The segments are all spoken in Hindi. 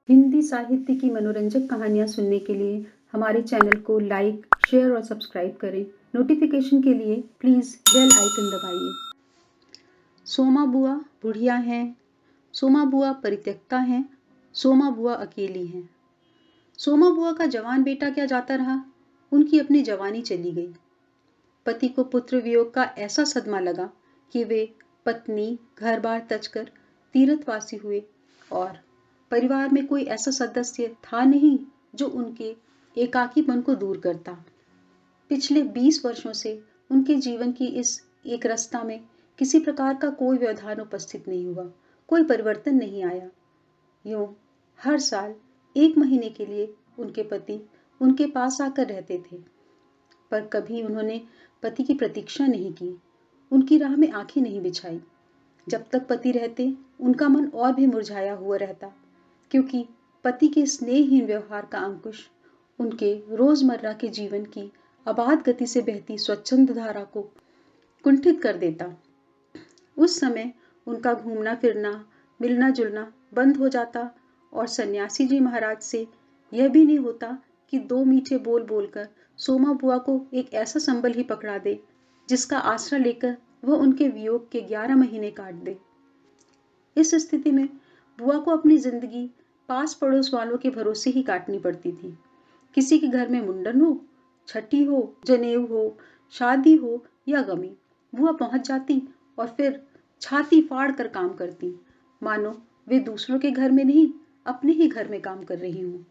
हिंदी साहित्य की मनोरंजक कहानियाँ सुनने के लिए हमारे चैनल को लाइक, शेयर और सब्सक्राइब करें। नोटिफिकेशन के लिए प्लीज़ बेल आइकन दबाइए। सोमा बुआ बुढ़िया हैं, सोमा बुआ परित्यक्ता हैं, सोमा बुआ अकेली हैं। सोमा बुआ का जवान बेटा क्या जाता रहा, उनकी अपनी जवानी चली गई। पति को पुत्र वियोग का ऐसा सदमा लगा कि वे पत्नी घर बार तज कर तीर्थवासी हुए और परिवार में कोई ऐसा सदस्य था नहीं जो उनके एकाकीपन को दूर करता। पिछले 20 वर्षों से उनके जीवन की इस एक रास्ता में किसी प्रकार का कोई व्यवधान उपस्थित नहीं हुआ, कोई परिवर्तन नहीं आया। यूं हर साल 1 महीने के लिए उनके पति उनके पास आकर रहते थे, पर कभी उन्होंने पति की प्रतीक्षा नहीं की, उनकी राह में आंखें नहीं बिछाई। जब तक पति रहते उनका मन और भी मुरझाया हुआ रहता, क्योंकि पति के स्नेहहीन व्यवहार का अंकुश उनके रोजमर्रा के जीवन की अबाध गति से बहती स्वच्छंद धारा को कुंठित कर देता। उस समय उनका घूमना फिरना, मिलना जुलना बंद हो जाता और सन्यासी जी महाराज से यह भी नहीं होता कि 2 मीठे बोल बोलकर सोमा बुआ को एक ऐसा संबल ही पकड़ा दे जिसका आसरा लेकर वह उनके वियोग के 11 महीने काट दे। इस स्थिति में बुआ को अपनी जिंदगी पास पड़ोस वालों के भरोसे ही काटनी पड़ती थी। किसी के घर में मुंडन हो, छठी हो, जनेऊ हो, शादी हो या गमी, बुआ पहुंच जाती और फिर छाती फाड़ कर काम करती, मानो वे दूसरों के घर में नहीं अपने ही घर में काम कर रही हूँ।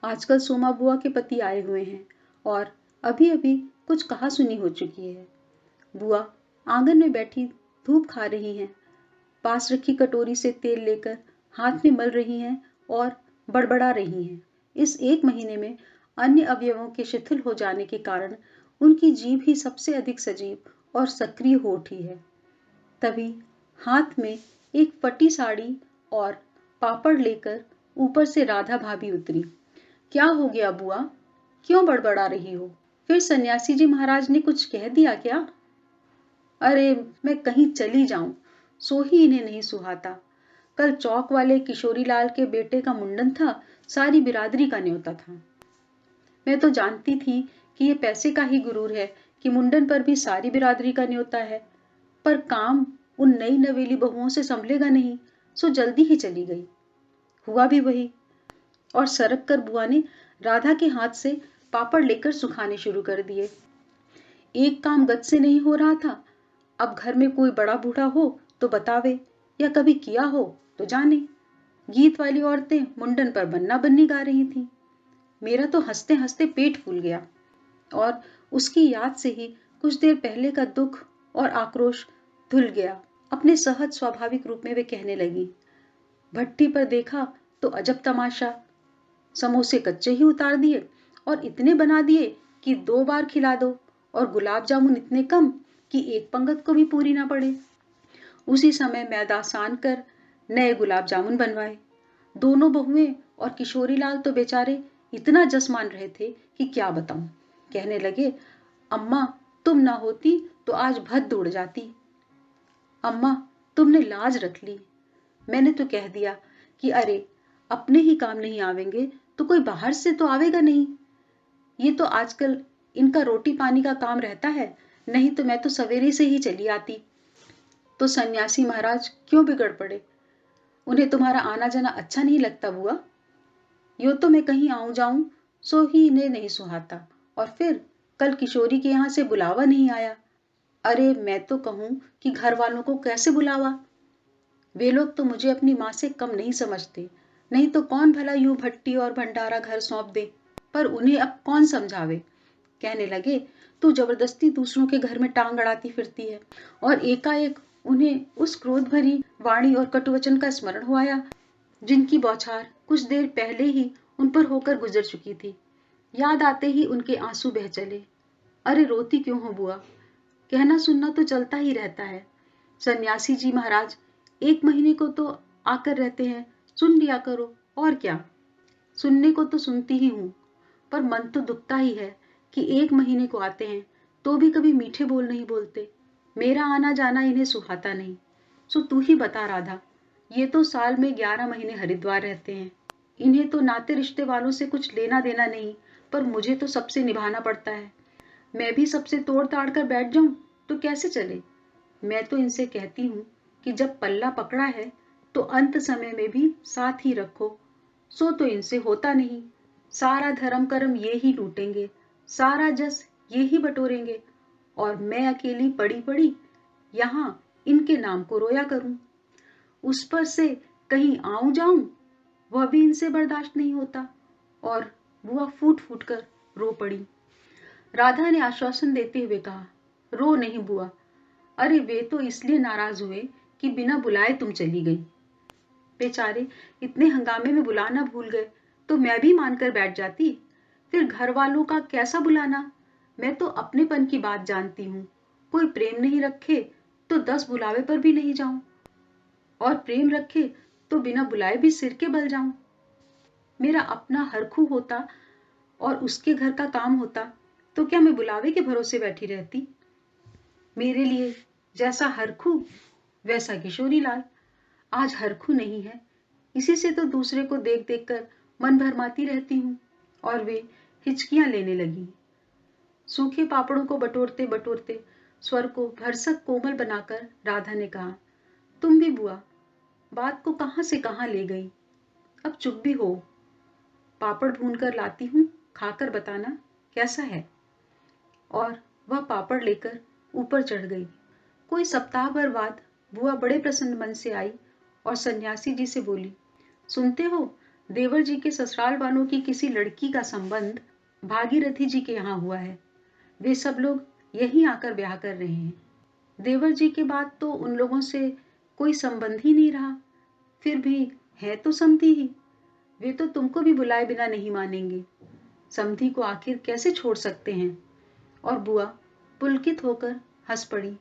आजकल सोमा बुआ के पति आए हुए हैं और अभी अभी कुछ कहा सुनी हो चुकी है। बुआ आंगन में बैठी धूप खा रही हैं, पास रखी कटोरी से तेल लेकर हाथ में मल रही हैं और बड़बड़ा रही हैं। इस 1 महीने में अन्य अवयवों के शिथिल हो जाने के कारण उनकी जीभ ही सबसे अधिक सजीव और सक्रिय हो उठी है। तभी हाथ में एक फटी साड़ी और पापड़ लेकर ऊपर से राधा भाभी उतरी। क्या हो गया बुआ, क्यों बड़बड़ा रही हो? फिर सन्यासी जी महाराज ने कुछ कह दिया क्या? अरे मैं कहीं चली जाऊं, सो ही इन्हें नहीं सुहाता। कल चौक वाले किशोरी लाल के बेटे का मुंडन था, सारी बिरादरी का न्योता था। मैं तो जानती थी कि ये पैसे का ही गुरूर है कि मुंडन पर भी सारी बिरादरी का न्योता है, पर काम उन नई नवेली बहुओं से संभलेगा नहीं, सो जल्दी ही चली गई। हुआ भी वही, और सरक कर बुआ ने राधा के हाथ से पापड़ लेकर सुखाने शुरू कर दिए। एक काम गत से नहीं हो रहा था, अब घर में कोई बड़ा बूढ़ा हो तो बतावे, या कभी किया हो तो जाने। गीत वाली औरतें मुंडन पर बन्ना बन्नी गा रही थीं। मेरा तो हंसते हंसते पेट फूल गया और उसकी याद से ही कुछ देर पहले का दुख और आक्रोश धुल गया। अपने सहज स्वाभाविक रूप में वे कहने लगी, भट्टी पर देखा तो अजब तमाशा, समोसे कच्चे ही उतार दिए और इतने बना दिए कि 2 बार खिला दो, और गुलाब जामुन इतने कम कि एक पंगत को भी पूरी ना पड़े। उसी समय मैदा सान कर नए गुलाब जामुन बनवाए। दोनों बहुएं और किशोरी लाल तो बेचारे इतना जस मान रहे थे कि क्या बताऊं। कहने लगे, अम्मा तुम ना होती तो आज भद्द उड़ जाती। अम्मा तुमने लाज रख ली। मैंने तो कह दिया कि अरे अपने ही काम नहीं आवेंगे तो कोई बाहर से तो आवेगा नहीं। ये तो आजकल इनका रोटी पानी का काम रहता है, नहीं तो मैं तो सवेरे से ही चली आती। तो सन्यासी महाराज क्यों बिगड़ पड़े? उन्हें तुम्हारा आना जाना अच्छा नहीं लगता बुआ? यो तो मैं कहीं आऊं जाऊं सो ही इन्हें नहीं सुहाता, और फिर कल किशोरी के यहाँ से बुलावा नहीं आया। अरे मैं तो कहूं कि घर वालों को कैसे बुलावा? वे लोग तो मुझे अपनी माँ से कम नहीं समझते, नहीं तो कौन भला यूं भट्टी और भंडारा घर सौंप दे। पर उन्हें अब कौन समझावे। कहने लगे, तू जबरदस्ती दूसरों के घर में टांग अड़ाती फिरती है। और एकाएक उन्हें उस क्रोध भरी वाणी और कटुवचन का स्मरण हो आया जिनकी बौछार कुछ देर पहले ही उन पर होकर गुजर चुकी थी। याद आते ही उनके आंसू बह चले। अरे रोती क्यों हो बुआ, कहना सुनना तो चलता ही रहता है। सन्यासी जी महाराज 1 महीने को तो आकर रहते हैं, सुन लिया करो। और क्या, सुनने को तो सुनती ही हूं, पर मन तो दुखता ही है कि 1 महीने को आते हैं तो भी कभी मीठे बोल नहीं बोलते। मेरा आना जाना इन्हें सुहाता नहीं। सो तू ही बता राधा, ये तो साल में 11 महीने हरिद्वार रहते हैं। इन्हें तो नाते रिश्ते वालों से कुछ लेना देना नहीं, पर मुझे तो सबसे निभाना पड़ता है। मैं भी सबसे तोड़ ताड़ कर बैठ जाऊं तो कैसे चले। मैं तो इनसे कहती हूँ कि जब पल्ला पकड़ा है तो अंत समय में भी साथ ही रखो। सो तो इनसे होता नहीं। सारा धर्म कर्म ये ही लूटेंगे, सारा जस ये ही बटोरेंगे, और मैं अकेली पड़ी पड़ी यहाँ इनके नाम को रोया करूं। उस पर से कहीं आऊं जाऊं वह भी इनसे बर्दाश्त नहीं होता। और बुआ फूट फूट कर रो पड़ी। राधा ने आश्वासन देते हुए कहा, रो नहीं बुआ। अरे वे तो इसलिए नाराज हुए कि बिना बुलाए तुम चली गई। बेचारे इतने हंगामे में बुलाना भूल गए तो मैं भी मानकर बैठ जाती। फिर घर वालों का कैसा बुलाना। मैं तो अपनेपन की बात जानती हूँ। कोई प्रेम नहीं रखे तो 10 बुलावे पर भी नहीं जाऊं, और प्रेम रखे तो बिना बुलाए भी सिर के बल जाऊं। मेरा अपना हरखू होता और उसके घर का काम होता तो क्या मैं बुलावे के भरोसे बैठी रहती। मेरे लिए जैसा हरखू वैसा किशोरी लाल। आज हरखू नहीं है, इसी से तो दूसरे को देख देख कर मन भरमाती रहती हूँ। और वे हिचकियां लेने लगी। सूखे पापड़ों को बटोरते बटोरते स्वर को भरसक कोमल बनाकर राधा ने कहा, तुम भी बुआ बात को कहां से कहां ले गई। अब चुप भी हो। पापड़ भून कर लाती हूँ, खाकर बताना कैसा है। और वह पापड़ लेकर ऊपर चढ़ गई। कोई सप्ताह भर बाद बुआ बड़े प्रसन्न मन से आई और सन्यासी जी से बोली, सुनते हो देवर जी के ससुराल वालों की किसी लड़की का संबंध भागीरथी जी के यहाँ हुआ है। वे सब लोग यहीं आकर ब्याह कर रहे हैं। देवर जी के बाद तो उन लोगों से कोई संबंध ही नहीं रहा। फिर भी है तो समधी ही। वे तो तुमको भी बुलाए बिना नहीं मानेंगे। समधी को आखिर कैसे छोड़ सकते हैं। और बुआ पुलकित होकर हंस पड़ी।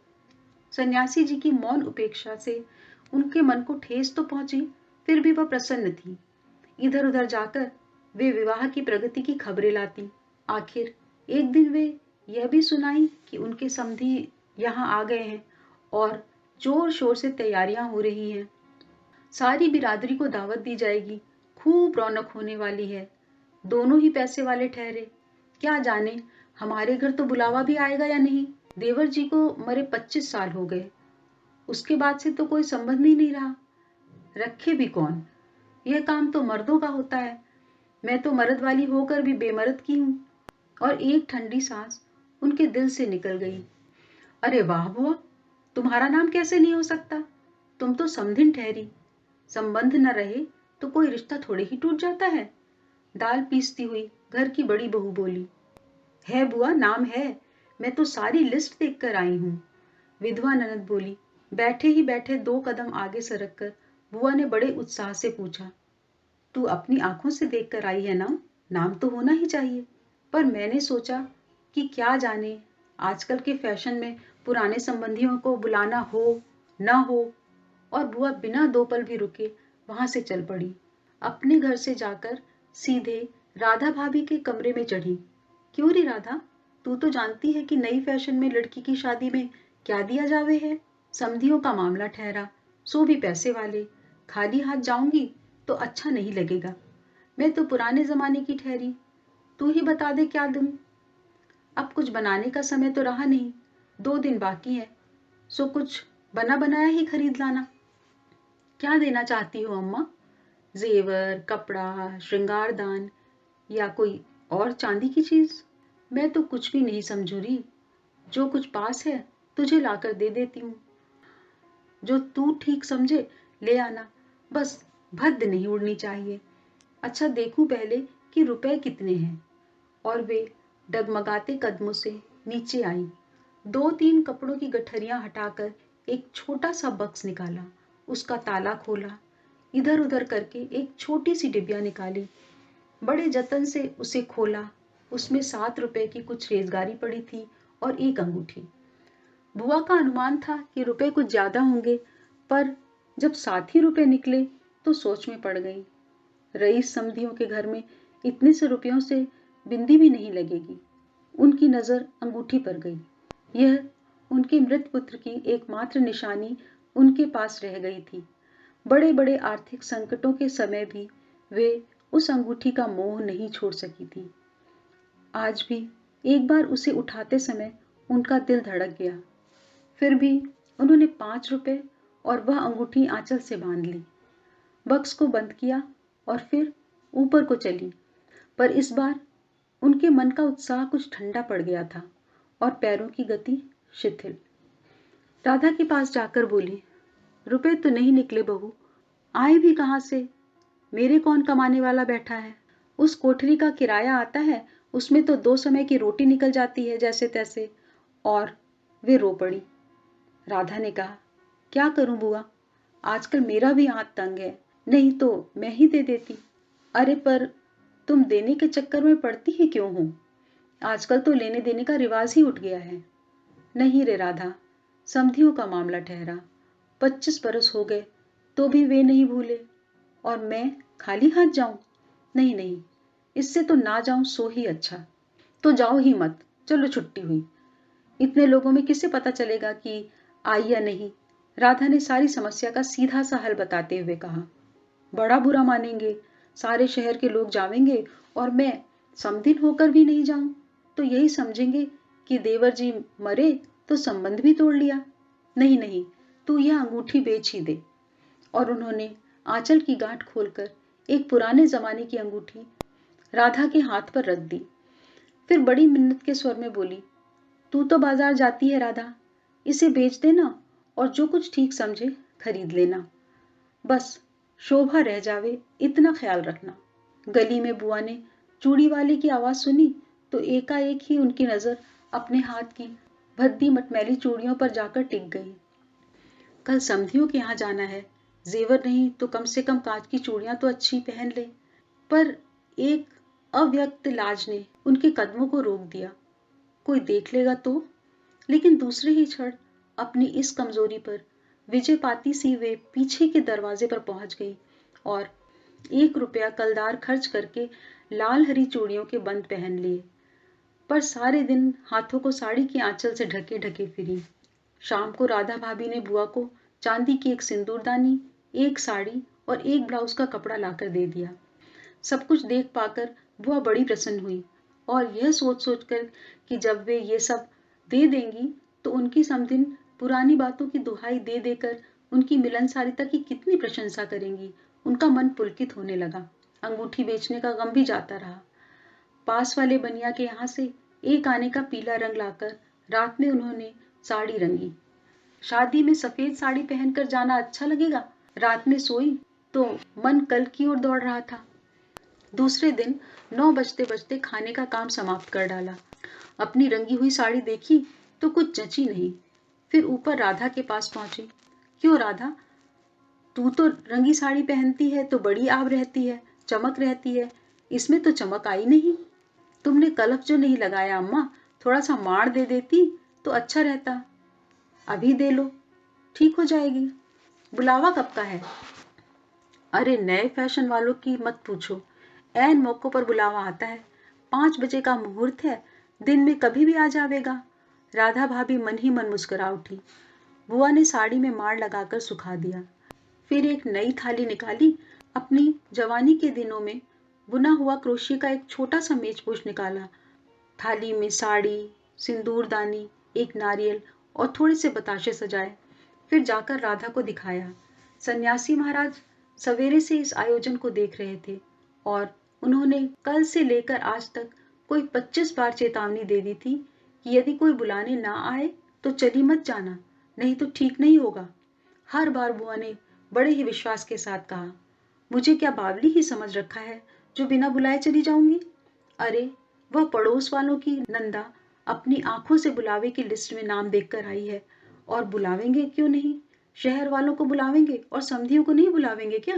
सन्यासी जी की मौन उपेक्षा से उनके मन को ठेस तो पहुंची, फिर भी वह प्रसन्न थी। इधर उधर जाकर वे विवाह की प्रगति की खबरें लाती। आखिर एक दिन वे यह भी सुनाई कि उनके समधी यहाँ आ गए हैं और जोर शोर से तैयारियां हो रही हैं। सारी बिरादरी को दावत दी जाएगी, खूब रौनक होने वाली है। दोनों ही पैसे वाले ठहरे। क्या जाने हमारे घर तो बुलावा भी आएगा या नहीं। देवर जी को मरे 25 साल हो गए। उसके बाद से तो कोई संबंध ही नहीं रहा। रखे भी कौन। यह काम तो मर्दों का होता है। मैं तो मर्द वाली होकर भी बेमर्द की हूँ। और एक ठंडी सांस उनके दिल से निकल गई। अरे वाह बुआ, तुम्हारा नाम कैसे नहीं हो सकता। तुम तो समधिन ठहरी। संबंध न रहे तो कोई रिश्ता थोड़े ही टूट जाता है। दाल पीसती हुई घर की बड़ी बहू बोली, है बुआ नाम है। मैं तो सारी लिस्ट देख कर आई हूँ। विधवा ननद बोली। बैठे ही बैठे 2 कदम आगे सरक कर बुआ ने बड़े उत्साह से पूछा, तू अपनी आंखों से देख कर आई है ना। नाम तो होना ही चाहिए। पर मैंने सोचा कि क्या जाने आजकल के फैशन में पुराने संबंधियों को बुलाना हो ना हो। और बुआ बिना 2 पल भी रुके वहां से चल पड़ी। अपने घर से जाकर सीधे राधा भाभी के कमरे में चढ़ी। क्यों रे राधा, तू तो जानती है कि नई फैशन में लड़की की शादी में क्या दिया जावे है। समधियों का मामला ठहरा, सो भी पैसे वाले। खाली हाथ जाऊंगी तो अच्छा नहीं लगेगा। मैं तो पुराने जमाने की ठहरी। तू ही बता दे क्या दूं। अब कुछ बनाने का समय तो रहा नहीं। 2 दिन बाकी है, सो कुछ बना बनाया ही खरीद लाना। क्या देना चाहती हो अम्मा। जेवर, कपड़ा, श्रृंगारदान या कोई और चांदी की चीज। मैं तो कुछ भी नहीं समझू रही। जो कुछ पास है तुझे लाकर दे देती हूँ। जो तू ठीक समझे ले आना। बस भद्द नहीं उड़नी चाहिए। अच्छा देखूं पहले कि रुपए कितने हैं। और वे डगमगाते कदमों से नीचे आई। 2-3 कपड़ों की गठरियां हटाकर एक छोटा सा बक्स निकाला। उसका ताला खोला। इधर उधर करके एक छोटी सी डिबिया निकाली। बड़े जतन से उसे खोला। उसमें 7 रुपए की कुछ रेजगारी पड़ी थी और एक अंगूठी। बुआ का अनुमान था कि रुपए कुछ ज्यादा होंगे, पर जब 7 ही रुपए निकले तो सोच में पड़ गई। रईस समधियों के घर में इतने से रुपयों से बिंदी भी नहीं लगेगी। उनकी नजर अंगूठी पर गई। यह उनके मृत पुत्र की एकमात्र निशानी उनके पास रह गई थी। बड़े बड़े आर्थिक संकटों के समय भी वे उस अंगूठी का मोह नहीं छोड़ सकी थी। आज भी एक बार उसे उठाते समय उनका दिल धड़क गया। फिर भी उन्होंने 5 रुपए और वह अंगूठी आंचल से बांध ली, बक्स को बंद किया और फिर ऊपर को चली। पर इस बार उनके मन का उत्साह कुछ ठंडा पड़ गया था और पैरों की गति शिथिल। राधा के पास जाकर बोली, रुपए तो नहीं निकले बहू, आए भी कहाँ से? मेरे कौन कमाने वाला बैठा है? उस कोठरी का किराया आता है, उसमें तो 2 समय की रोटी निकल जाती है जैसे तैसे। और वे रो पड़ी। राधा ने कहा, क्या करूं बुआ, आजकल मेरा भी हाथ तंग है, नहीं तो मैं ही दे देती। अरे पर तुम देने के चक्कर में पड़ती ही क्यों हो? आजकल तो लेने देने का रिवाज ही उठ गया है। नहीं रे राधा, समधियों का मामला ठहरा। 25 बरस हो गए तो भी वे नहीं भूले, और मैं खाली हाथ जाऊं? नहीं नहीं, इससे तो ना जाऊं सो ही अच्छा। तो जाओ ही मत, चलो छुट्टी हुई। इतने लोगों में किसे पता चलेगा कि आई या नहीं? राधा ने सारी समस्या का सीधा सा हल बताते हुए कहा। बड़ा बुरा मानेंगे, सारे शहर के लोग जावेंगे और मैं समधिन होकर भी नहीं जाऊं तो यही समझेंगे कि देवर जी मरे तो संबंध भी तोड़ लिया। नहीं नहीं, तू यह अंगूठी बेच ही दे। और उन्होंने आंचल की गांठ खोलकर एक पुराने जमाने की अंगूठी राधा के हाथ पर रख दी। फिर बड़ी मिन्नत के स्वर में बोली, तू तो बाजार जाती है राधा, इसे बेच देना और जो कुछ ठीक समझे खरीद लेना। बस शोभा रह जावे इतना ख्याल रखना। गली में बुआ ने चूड़ी वाले की आवाज सुनी तो एकाएक ही उनकी नजर अपने हाथ की भद्दी मटमैली चूड़ियों पर जाकर टिक गई। कल समधियों के यहाँ जाना है, जेवर नहीं तो कम से कम कांच की चूड़ियां तो अच्छी पहन ले। पर एक अव्यक्त लाज ने उनके कदमों को रोक दिया। कोई देख लेगा तो? लेकिन दूसरे ही क्षण अपनी इस कमजोरी पर विजय पाती सी वे पीछे के दरवाजे पर पहुंच गई और 1 रुपया कलदार खर्च करके लाल हरी चूड़ियों के बंद पहन लिए। पर सारे दिन हाथों को साड़ी की आंचल से ढके ढके फिरी। शाम को राधा भाभी ने बुआ को चांदी की एक सिंदूरदानी, एक साड़ी और एक ब्लाउज का कपड़ा लाकर दे दिया। सब कुछ देख पाकर बुआ बड़ी प्रसन्न हुई और यह सोच सोचकर कि जब वे ये सब दे देंगी तो उनकी समधिन पुरानी बातों की दुहाई दे देकर उनकी मिलनसारिता की कितनी प्रशंसा करेंगी, उनका मन पुलकित होने लगा। अंगूठी बेचने का गम भी जाता रहा। पास वाले बनिया के यहाँ से एक आने का पीला रंग लाकर रात में उन्होंने साड़ी रंगी। शादी में सफेद साड़ी पहनकर जाना अच्छा लगेगा। रात में सोई तो मन कल की ओर दौड़ रहा था। दूसरे दिन 9 बजते बजते खाने का काम समाप्त कर डाला। अपनी रंगी हुई साड़ी देखी तो कुछ जची नहीं। फिर ऊपर राधा के पास पहुंची। क्यों राधा, तू तो रंगी साड़ी पहनती है तो बड़ी आब रहती है, चमक रहती है, इसमें तो चमक आई नहीं। तुमने कलफ जो नहीं लगाया अम्मा, थोड़ा सा माड़ दे देती तो अच्छा रहता। अभी दे लो, ठीक हो जाएगी। बुलावा कब का है? अरे नए फैशन वालों की मत पूछो, ऐन मौकों पर बुलावा आता है। 5 बजे का मुहूर्त है, दिन में कभी भी आ जावेगा। राधा भाभी मन ही मन मुस्कुरा उठी। बुआ ने साड़ी में मार लगाकर सुखा दिया। फिर एक नई थाली निकाली। अपनी जवानी के दिनों में बुना हुआ क्रोशिया का एक छोटा सा मेजपोश निकाला। थाली में साड़ी, सिंदूरदानी, एक नारियल और थोड़े से बताशे सजाए। फिर जाकर राधा को दिखाया। सन्यासी महाराज सवेरे से इस आयोजन को देख रहे थे और उन्होंने कल से लेकर आज तक कोई 25 बार चेतावनी दे दी थी कि यदि कोई बुलाने ना आए तो चली मत जाना, नहीं तो ठीक नहीं होगा। हर बार बुआ ने बड़े ही विश्वास के साथ कहा, मुझे क्या बावली ही समझ रखा है जो बिना बुलाए चली जाऊंगी? अरे वह पड़ोस वालों की नंदा अपनी आंखों से बुलावे की लिस्ट में नाम देखकर आई है, और बुलावेंगे क्यों नहीं? शहर वालों को बुलावेंगे और समधियों को नहीं बुलावेंगे क्या?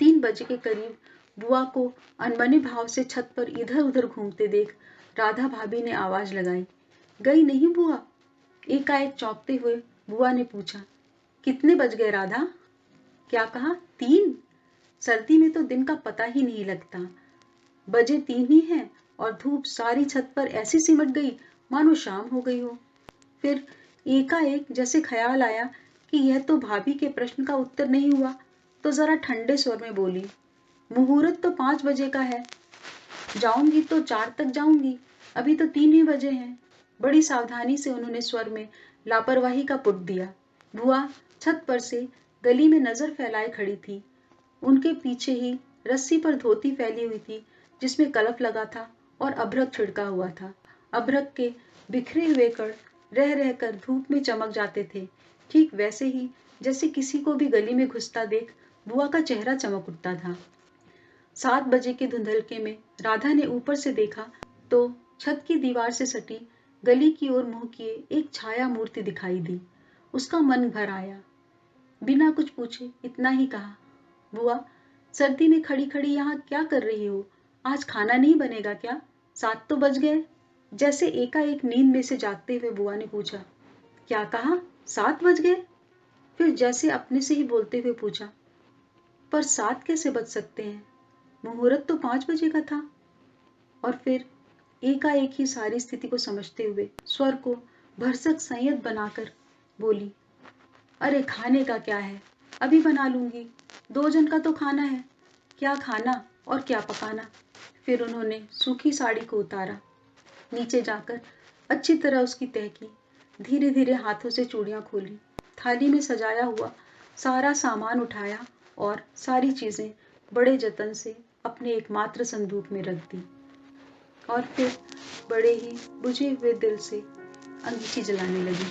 3 बजे के करीब बुआ को अनबने भाव से छत पर इधर उधर घूमते देख राधा भाभी ने आवाज लगाई, गई नहीं बुआ? एकाएक चौंकते हुए बुआ ने पूछा, कितने बज गए राधा? क्या कहा? 3? सर्दी में तो दिन का पता ही नहीं लगता। बजे 3 ही हैं और धूप सारी छत पर ऐसी सिमट गई मानो शाम हो गई हो। फिर एकाएक जैसे ख्याल आया कि यह तो भाभी के प्रश्न का उत्तर नहीं हुआ, तो जरा ठंडे स्वर में बोली, मुहूर्त तो 5 बजे का है। जाऊंगी तो 4 तक जाऊंगी, अभी तो 3 ही बजे हैं। बड़ी सावधानी से उन्होंने स्वर में लापरवाही का पुट दिया। बुआ छत पर से गली में नजर फैलाए खड़ी थी। उनके पीछे ही रस्सी पर धोती फैली हुई थी, जिसमें कलफ लगा था और अभ्रक छिड़का हुआ था। अभ्रक के बिखरे हुए कण रह रहकर धूप में चमक जाते थे, ठीक वैसे ही जैसे किसी को भी गली में घुसता देख बुआ का चेहरा चमक उठता था। 7 बजे के धुंधलके में राधा ने ऊपर से देखा तो छत की दीवार से सटी गली की ओर मुंह किए एक छाया मूर्ति दिखाई दी। उसका मन भर आया। बिना कुछ पूछे इतना ही कहा, बुआ सर्दी में खड़ी खड़ी यहाँ क्या कर रही हो? आज खाना नहीं बनेगा क्या? 7 तो बज गए। जैसे एकाएक नींद में से जागते हुए बुआ ने पूछा, क्या कहा? 7 बज गए? फिर जैसे अपने से ही बोलते हुए पूछा, पर 7 कैसे बज सकते हैं? मुहूर्त तो 5 बजे का था। और फिर एकाएक ही सारी स्थिति को समझते हुए स्वर को भरसक संयत बनाकर बोली, अरे खाने का क्या है, अभी बना लूंगी। 2 जन का तो खाना है, क्या खाना और क्या पकाना। फिर उन्होंने सूखी साड़ी को उतारा, नीचे जाकर अच्छी तरह उसकी तह की, धीरे धीरे हाथों से चूड़ियां खोली, थाली में सजाया हुआ सारा सामान उठाया और सारी चीजें बड़े जतन से अपने एकमात्र संदूक में रख दी। और फिर बड़े ही बुझे हुए दिल से अंगीठी जलाने लगी।